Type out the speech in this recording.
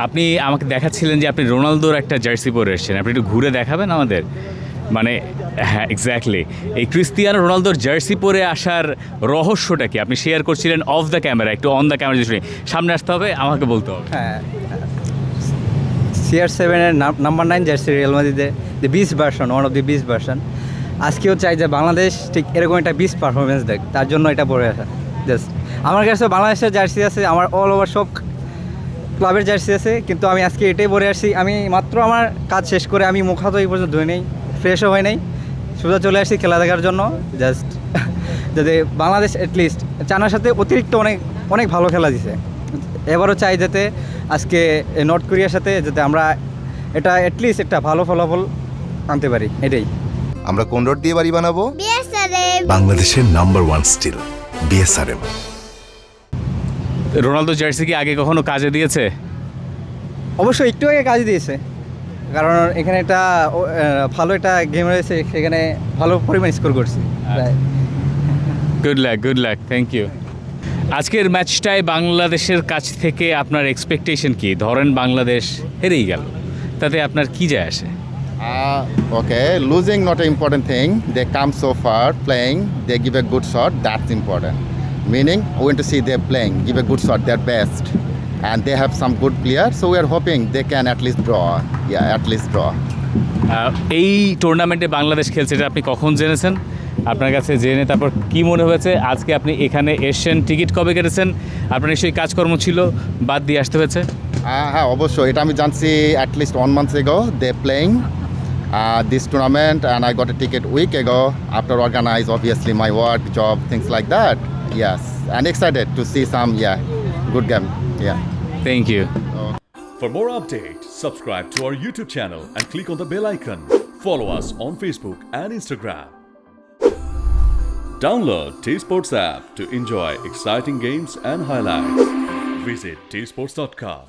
আপনি আমাকে দেখাচ্ছিলেন যে আপনি রোনালদোর একটা জার্সি পরে এসেছেন, আপনি একটু ঘুরে দেখাবেন আমাদের? মানে হ্যাঁ, এক্স্যাক্টলি এই ক্রিস্তিয়ানো রোনালদোর জার্সি পরে আসার রহস্যটা কি আপনি শেয়ার করছিলেন অফ দ্য ক্যামেরা, একটু অন দ্য ক্যামেরা যদি সামনে আসতে হবে আমাকে বলতে হবে। হ্যাঁ, CR7 এর নাম্বার 9 জার্সি রিয়াল মাদ্রিদে the beast version, one of the beast version. আজকেও চাই যে বাংলাদেশ ঠিক এরকম একটা বিস্ট পারফরমেন্স দেখ, তার জন্য এটা পরে আসা। জাস্ট আমার কাছে বাংলাদেশের জার্সি আছে, আমার অল ওভার সব ক্লাবের জার্সি আছে, কিন্তু আমি আজকে এটাই পরে আসছি। আমি মাত্র আমার কাজ শেষ করে আমি মুখ হাত এই পর্যন্ত ধুয়ে নেই, ফ্রেশও হয় নাই, সোজা চলে আসছি খেলা দেখার জন্য। জাস্ট যাতে বাংলাদেশ অ্যাটলিস্ট চায়নার সাথে অতিরিক্ত অনেক অনেক ভালো খেলা দিছে, এবারও চাই যাতে আজকে নর্থ কোরিয়ার সাথে যাতে আমরা এটা অ্যাটলিস্ট একটা ভালো ফলাফল আনতে পারি, এটাই। আমরা কোন রোড দিয়ে বাড়ি বানাবো? বিএসআরএম। বাংলাদেশের number 1 steel BSRM. Ronaldo jersey কি আগে কখনো কাজে দিয়েছে? অবশ্যই একটু আগে কাজ দিয়েছে, কারণ এখানে একটা ভালো একটা গেম রয়েছে, সেখানে ভালো পরিমাণ স্কোর করছি। Good luck, thank you. আজকের ম্যাচটায় বাংলাদেশের কাছ থেকে আপনার এক্সপেকটেশন কি? ধরেন বাংলাদেশ হেরেই গেল, তাতে আপনার কি যায় আসে? Okay, losing not an important thing. They come so far playing, they give a good shot, that's important. Meaning, we want to see them playing, give a good shot, their best. And they have some good players, so we are hoping they can at least draw. Yeah, at least draw. এই টুর্নামেন্টে বাংলাদেশ খেলছে, এটা আপনি কখন জেনেছেন? আপনার কাছে জেনে তারপর কি মনে হয়েছে? আজকে আপনি এখানে এসেছেন, টিকিট কবে কেটেছেন? আপনার নিশ্চয়ই কাজকর্ম ছিল, বাদ দিয়ে আসতে হয়েছে। হ্যাঁ অবশ্যই, এটা আমি জানছি at least 1 month ago they playing this tournament, and I got a ticket week ago after organize obviously my work, job, things like that. Yes, and excited to see some good game. Yeah. Thank you. For more updates, subscribe to our YouTube channel and click on the bell icon. Follow us on Facebook and Instagram. Download T-Sports app to enjoy exciting games and highlights. Visit tsports.com.